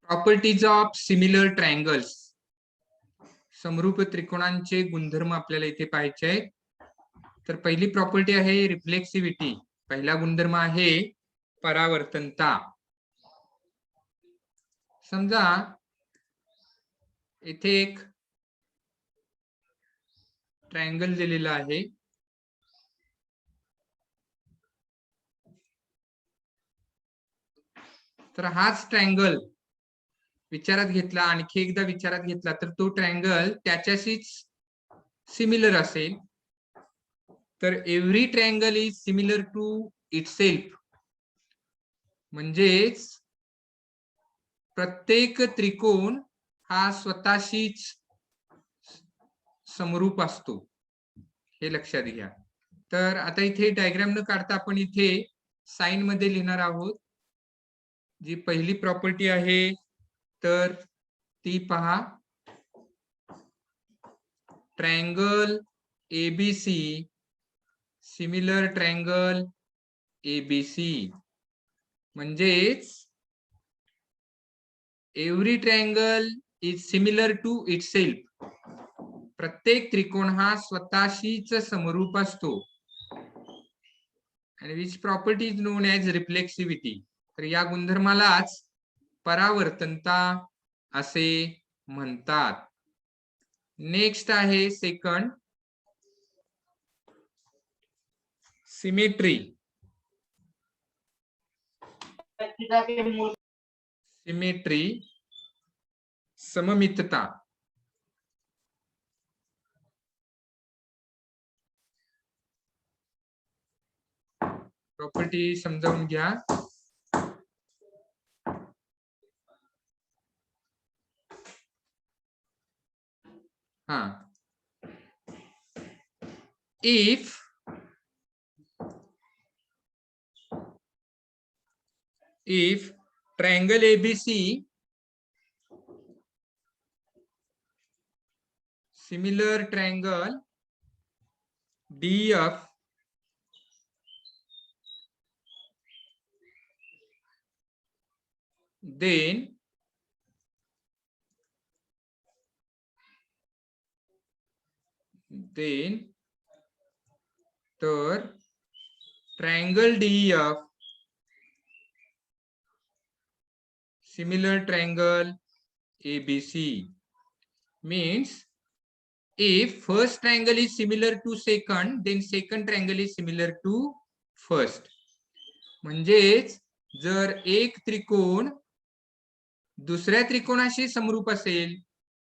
Properties of similar triangles. समरूप त्रिकोणांचे गुणधर्म आपल्याला इथे पाहायचे आहेत. तर पहिली प्रॉपर्टी आहे रिफ्लेक्सिव्हिटी. पहिला गुणधर्म आहे परावर्तनता. समजा इथे एक ट्रायंगल दिलेला आहे. तर हाच ट्रायंगल विचारात घेतला, आणखी एकदा विचारात घेतला तर तो ट्रायंगल त्याच्याशीच सिमिलर असेल. तर every triangle is similar to itself. म्हणजेच प्रत्येक त्रिकोण हा स्वतःशीच समरूप असतो, हे लक्षात घ्या. तर आता इथे डायग्राम न काढता आपण इथे साइन मध्ये लिहिणार आहोत. जी पहिली प्रॉपर्टी आहे तर ती पहा, triangle ABC similar triangle ABC. म्हणजेच every triangle is similar to itself. प्रत्येक त्रिकोण हा स्वतःशीच समरूप असतो. आणि which property is known as reflexivity. तर या गुणधर्मालाच परावर्तनता असे म्हणतात. नेक्स्ट आहे सेकंड, सिमेट्री. सिमेट्री सममितता. प्रॉपर्टी समजावून घ्या. हा, if triangle ABC similar triangle DF then तर triangle DF similar triangle ABC means if first triangle is similar to second, then second triangle is similar to first. म्हणजेच जर एक त्रिकोण दुसऱ्या त्रिकोणाशी समरूप असेल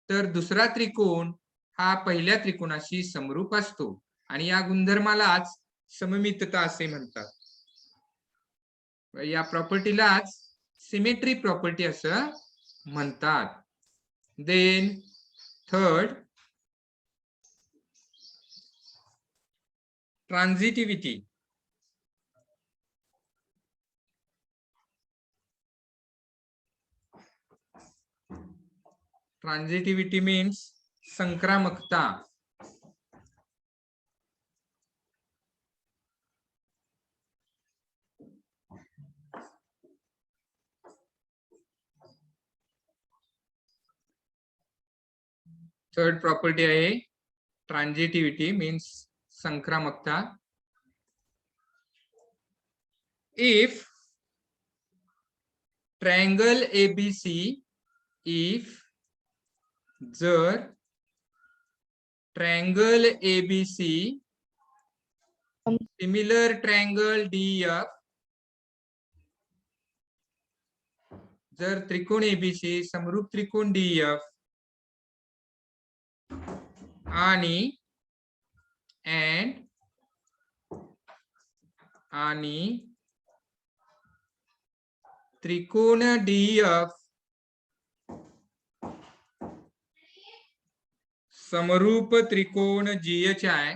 तर दुसरा त्रिकोण हा पहिल्या त्रिकोणाशी समरूप असतो. आणि या गुणधर्मालाच सममितता असे म्हणतात. या प्रॉपर्टीलाच सिमेट्री प्रॉपर्टी असं म्हणतात. Then third, transitivity. Transitivity means संक्रामकता. थर्ड प्रॉपर्टी आहे ट्रान्झिटिव्हिटी मीन्स संक्रामकता. इफ ट्रायंगल एबीसी, इफ जर triangle ABC similar triangle DF, जर त्रिकोण एबीसी समरूप त्रिकोण डीएफ आणि त्रिकोण डीएफ समरूप त्रिकोण जीएचआय,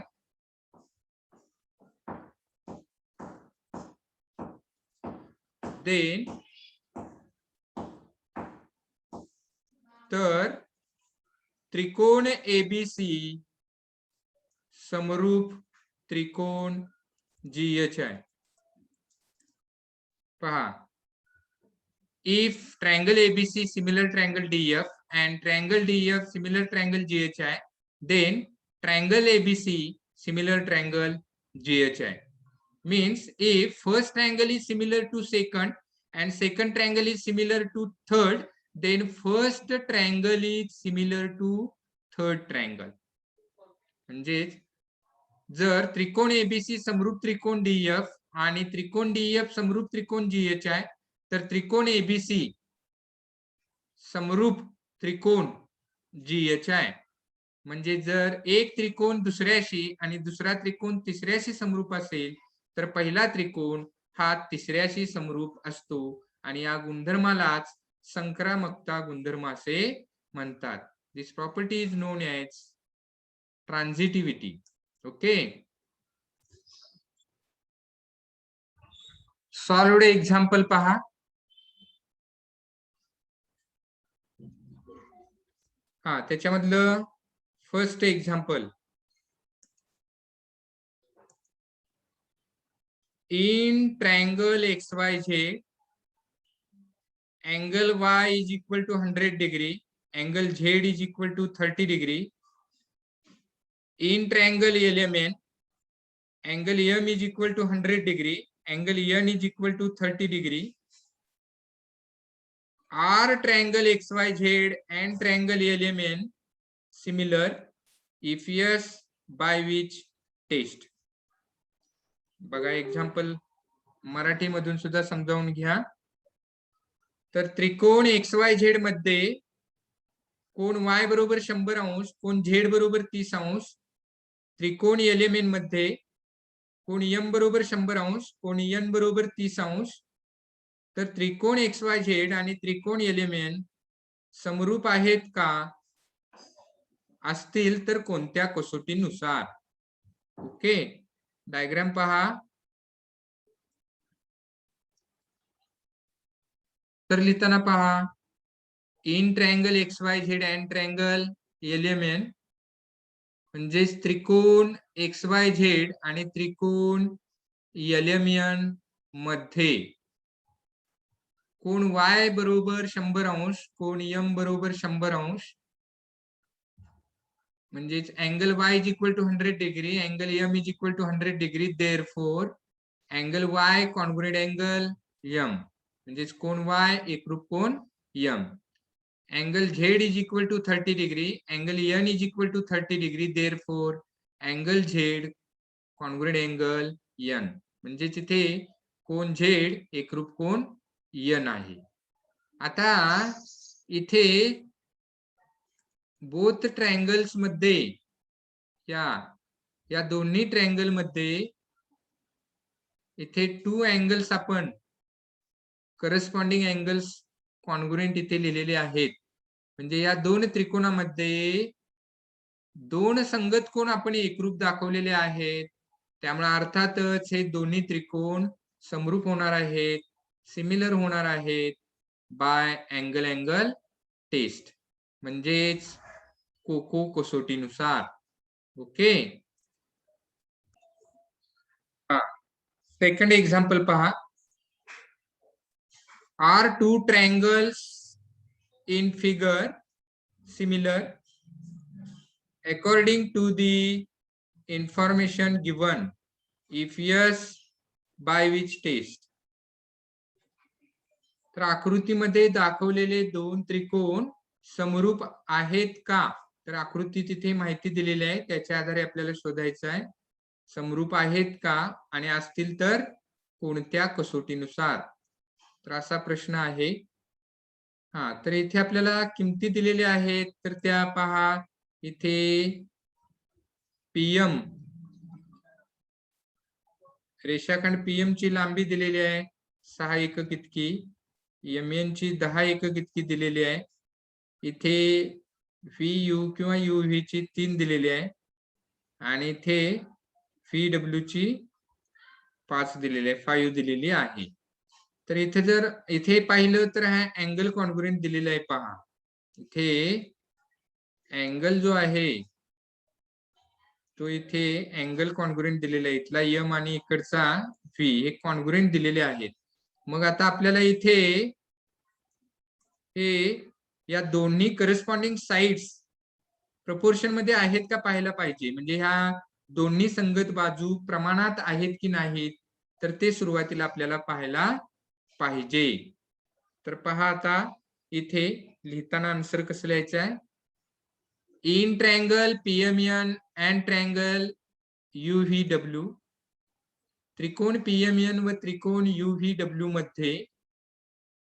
देन तर त्रिकोण एबीसी समरूप त्रिकोण जीएचआय. पहा, if triangle ABC similar triangle DF and triangle DF similar triangle GHI, then triangle ABC similar triangle GHI. Means if first triangle is similar to second and second triangle is similar to third, then first triangle is similar to third triangle. म्हणजेच जर त्रिकोण ABC समरूप त्रिकोण DF आणि त्रिकोण DF समरूप त्रिकोण जीएचआय, तर त्रिकोण एबीसी समरूप त्रिकोण जीएचआय. म्हणजे जर एक त्रिकोण दुसऱ्याशी आणि दुसरा त्रिकोण तिसऱ्याशी समरूप असेल तर पहिला त्रिकोण हा तिसऱ्याशी समरूप असतो आणि या गुणधर्मालाच संक्रामकता गुणधर्म असे म्हणतात. This property is known as transitivity. Okay, solved example पहा. हा, त्याच्यामधलं first example, in triangle XYZ, angle Y is equal to 100 degree, angle Z is equal to 30 degree. In triangle LMN, angle M is equal to 100 degree, angle N is equal to 30 degree. Are triangle XYZ and triangle LMN similar? If yes, by which test? बघा example Marathi मधून सुद्धा समजावून घ्या. तर त्रिकोण XYZ मध्ये कोण Y बरोबर 100 अंश, कोण Z बरोबर 30 अंश. त्रिकोण LMN मध्ये कोण M बरोबर 100 अंश, कोण N बरोबर 30 अंश. तर त्रिकोण XYZ आणि त्रिकोण LMN समरूप आहेत का? असतील तर कोणत्या कसोटीनुसार? ओके, डायग्राम पहा. तर लिहिताना पहा, in triangle XYZ and triangle LMN म्हणजे त्रिकोण XYZ आणि त्रिकोण LMN मध्ये कोण Y बरोबर 100 अंश, कोण M बरोबर 100 अंश. म्हणजे angle Y is equal to 100 degree, angle M is equal to 100 degree. Therefore angle Y congruent angle M, म्हणजेच कोण Y एकरूप कोण M. Angle Z is equal to 30 degree, angle N is equal to 30 degree. Therefore angle Z congruent angle N, म्हणजे इथे कोण Z एकरूप कोण N आहे. आता इथे बोथ ट्रायंगल्स मध्ये या दोन्ही ट्रायंगल मध्ये इथे 2 अँगल्स आपण करस्पॉन्डिंग अँगल्स कॉन्ग्रुएंट इथे लिहिलेले आहेत. म्हणजे या दोन त्रिकोणामध्ये 2 संगत कोण आपण एकरूप दाखवलेले आहेत. त्यामुळे अर्थातच हे दोन्ही त्रिकोण समरूप होणार आहेत, सिमिलर होणार आहेत बाय अँगल अँगल टेस्ट, म्हणजेच कोको कसोटीनुसार. ओके, सेकंड एक्झाम्पल पहा. Are two triangles in figure similar according to the information given? If yes, by which test? तर आकृतीमध्ये दाखवलेले दोन त्रिकोण समरूप आहेत का? तर आकृती तिथे माहिती दिलेली आहे, त्याच्या आधारे आपल्याला शोधायचं आहे समरूप आहेत का आणि असतील तर कोणत्या कसोटीनुसार. तर असा प्रश्न आहे. हा, तर इथे आपल्याला किमती दिलेल्या आहेत. तर त्या पहा, इथे PM रेषाखंड PM ची लांबी दिलेली आहे 6 एकक इतकी, MN ची 10 एकक इतकी दिलेली आहे. इथे VU किंवा UV ची 3 दिलेली आहे आणि इथे VW ची 5 दिलेली आहे, 5 दिलेली आहे. तर इथे जर इथे पाहिलं तर हा अँगल कॉन्ग्रुएंट दिलेला आहे. पहा, इथे अँगल जो आहे तो इथे अँगल कॉन्ग्रुएंट दिलेला आहे. इथला M आणि इकडचा V हे कॉन्ग्रुएंट दिलेले आहेत. मग आता आपल्याला इथे हे या दोन्ही करस्पॉन्डिंग साइड्स प्रपोर्शन मध्ये आहेत का पाहायला पाहिजे. म्हणजे ह्या दोन्ही संगत बाजू प्रमाणात आहेत की नाहीत, तर ते सुरुवातीला आपल्याला पाहायला पाहिजे. तर पहा आता इथे लिहिताना आन्सर कसं लिहायचं आहे. In triangle PMN and triangle UVW, त्रिकोण पीएमएन व त्रिकोण UVW मध्ये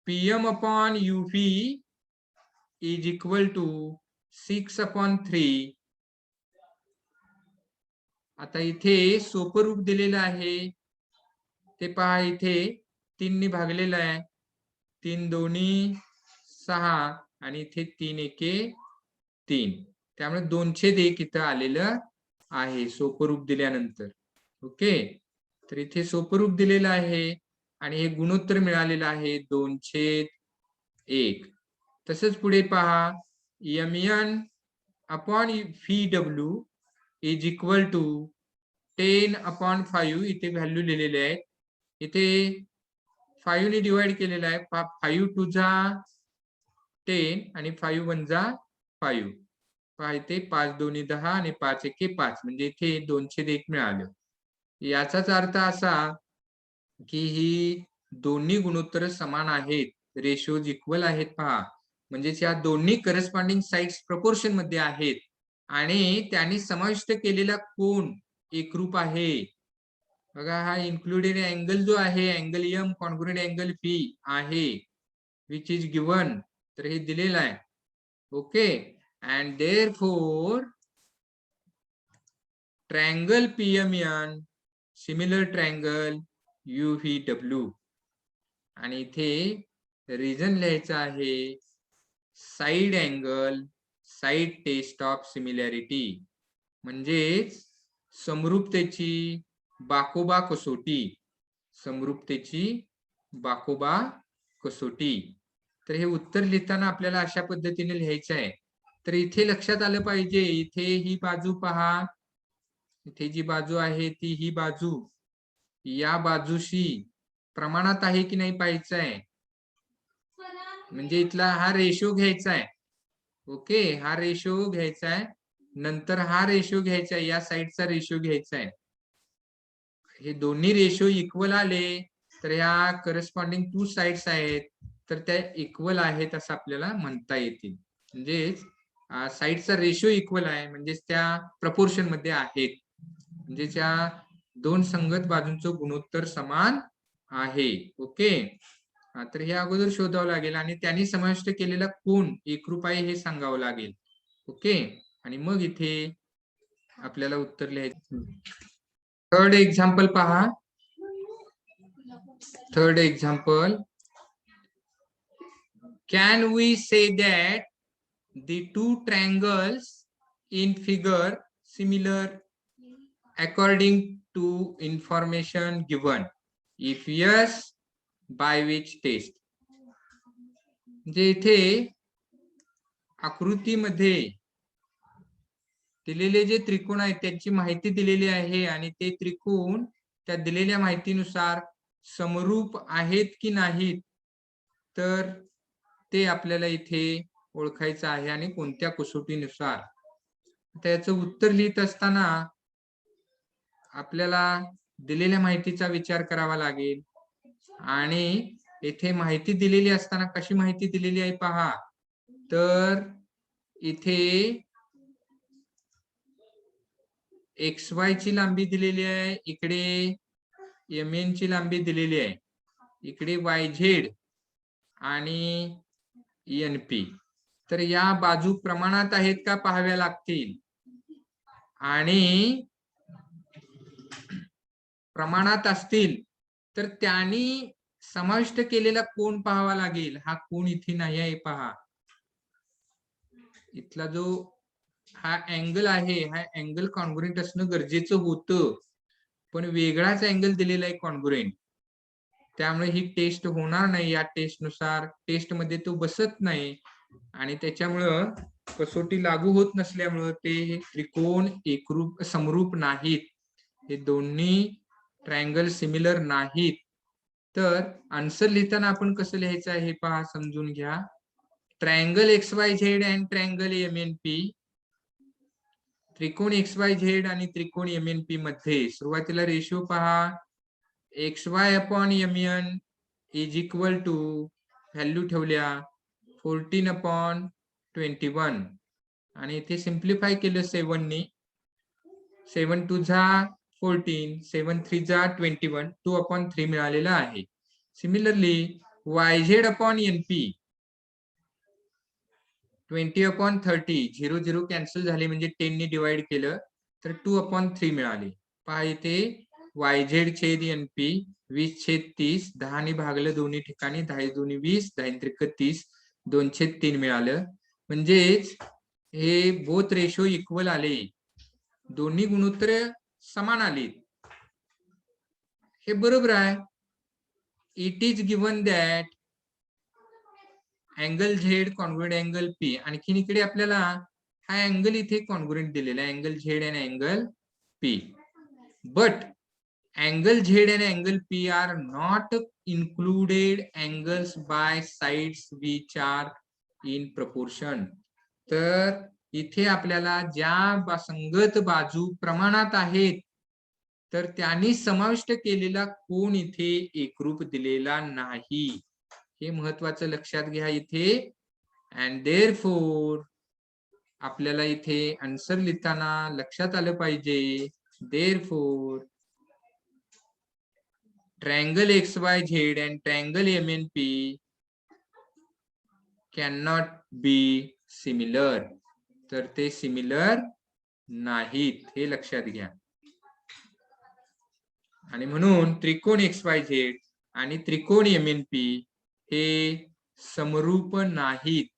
PM upon UV is equal to 6/3. आता इथे सोपं रूप दिलेलं आहे ते पहा. इथे 3 ने भागलेलं आहे. 3 दोन्ही 6 आणि इथे 3 एके 3. त्यामुळे 2/1 इथं आलेलं आहे सोपं रूप दिल्यानंतर. ओके, तर इथे सोपं रूप दिलेलं आहे आणि हे गुणोत्तर मिळालेलं आहे 2/1. तसंच पुढे पहा, MN upon VW is equal to 10/5. इथे व्हॅल्यू लिहिलेले आहेत. इथे 5 ने डिवाइड केलेलं आहे. 5 2 जा 10 आणि 5 1 जा 5. पहा इथे 5 2 10 आणि 5 1 5, म्हणजे इथे 2/1 मिळालं. याचाच अर्थ असा की ही दोन्ही गुणोत्तर समान आहेत, रेशोज इक्वल आहेत. पहा, म्हणजेच या दोन्ही करस्पॉन्डिंग साइड्स प्रपोर्शन मध्ये आहेत आणि त्यांनी समाविष्ट केलेला कोन एकरूप आहे. बघा, हा इन्क्लुडेड अँगल जो आहे, angle M congruent angle P आहे, विच इज गिवन. तर हे दिलेलं आहे. Okay, and therefore triangle PMN similar triangle UVW. आणि इथे रिजन लिहायचं आहे side angle, side test of similarity, म्हणजेच समरूपतेची बाकोबा कसोटी. समरूपतेची बाकोबा कसोटी. तर हे उत्तर लिहिताना आपल्याला अशा पद्धतीने लिहायचं आहे. तर इथे लक्षात आलं पाहिजे, इथे ही बाजू पहा, इथे जी बाजू आहे ती ही बाजू या बाजूशी प्रमाणात आहे की नाही पाहायचं आहे. म्हणजे इथला हा रेशो घ्यायचा आहे. ओके, हा रेशो घ्यायचा आहे. नंतर हा रेशो घ्यायचा आहे, या साइडचा रेशो घ्यायचा आहे. हे दोन्ही रेशो इक्वल आले तर ह्या करस्पॉन्डिंग 2 साइड्स आहेत, तर त्या इक्वल आहेत असं आपल्याला म्हणता येतील. म्हणजेच साइडचा रेशो इक्वल आहे, म्हणजेच त्या प्रपोर्शन मध्ये आहेत, म्हणजे त्या दोन संगत बाजूंचं गुणोत्तर समान आहे. ओके, तर हे अगोदर शोधावं लागेल आणि त्यांनी समाविष्ट केलेला कोन एकरूप आहे हे सांगावं लागेल. ओके, आणि मग इथे आपल्याला उत्तर लिहायचं. थर्ड एक्झाम्पल पहा. Third example, can we say that the two triangles in figure similar according to information given? If yes, by which test? म्हणजे इथे आकृतीमध्ये दिलेले जे त्रिकोण आहेत त्यांची माहिती दिलेली आहे आणि ते त्रिकोण त्या दिलेल्या माहितीनुसार समरूप आहेत की नाहीत, तर ते आपल्याला इथे ओळखायचं आहे आणि कोणत्या कसोटीनुसार. त्याचं उत्तर लिहित असताना आपल्याला दिलेल्या माहितीचा विचार करावा लागेल आणि इथे माहिती दिलेली असताना कशी माहिती दिलेली आहे पहा. तर इथे XY ची लांबी दिलेली आहे, इकडे MN ची लांबी दिलेली आहे, इकडे YZ आणि NP. तर या बाजू प्रमाणात आहेत का पाहाव्या लागतील आणि प्रमाणात असतील तर त्यांनी समाविष्ट केलेला कोन पाहावा लागेल. हा कोन इथे नाही आहे पहा. इथला जो हा अँगल आहे, हा अँगल कॉन्ग्रुएंट असणं गरजेचं होतं, पण वेगळाच अँगल दिलेला आहे कॉन्ग्रुएंट, त्यामुळे ही टेस्ट होणार नाही. या टेस्ट नुसार टेस्ट मध्ये तो बसत नाही आणि त्याच्यामुळं कसोटी लागू होत नसल्यामुळं ते त्रिकोण एकरूप समरूप नाहीत. हे दोन्ही ट्रायंगल सिमिलर नाहीत. तर आन्सर लिहिताना आपण कसं लिहायचं आहे हे पहा, समजून घ्या. Triangle XYZ and triangle MNP, त्रिकोण XYZ आणि त्रिकोण MNP मध्ये सुरुवातीला रेशो पहा, XY upon MN is equal to value ठेवल्या 14/21 आणि इथे सिम्प्लिफाय केलं 7 ने, 7 2 जा 14, 7 3 जा 21, 2/3 मिळालेला आहे. Similarly YZ upon NP 20/30, 0 0 cancel झाले म्हणजे 10 ने डिवाइड केलं तर 2/3 मिळाले. पहा इथे YZ छेद NP 20/30, 10 ने भागलं दोन्ही ठिकाणी, 10 2 20, 10 त्रिक 30, 2/3 मिळालं. म्हणजेच हे बोथ रेशो इक्वल आले, दोन्ही गुणोत्तर समान आले. हे बरोबर आहे. It is given that angle Z congruent angle P, आणखीन इकडे आपल्याला हा अँगल इथे कॉन्ग्रुएंट दिलेला आहे, angle Z and angle P. But angle Z and angle P are not included angles by sides which are in proportion. तर इथे आपल्याला ज्या संगत बाजू प्रमाणात आहेत तर त्यांनी समाविष्ट केलेला कोण इथे एकरूप दिलेला नाही, हे महत्वाचं लक्षात घ्या इथे. अँड देअरफॉर आपल्याला इथे आन्सर लिहिताना लक्षात आलं पाहिजे, therefore triangle XYZ and triangle MNP cannot be similar. तर ते सिमिलर नाहीत, हे लक्षात घ्या. आणि म्हणून त्रिकोण XYZ आणि त्रिकोण MNP हे समरूप नाहीत.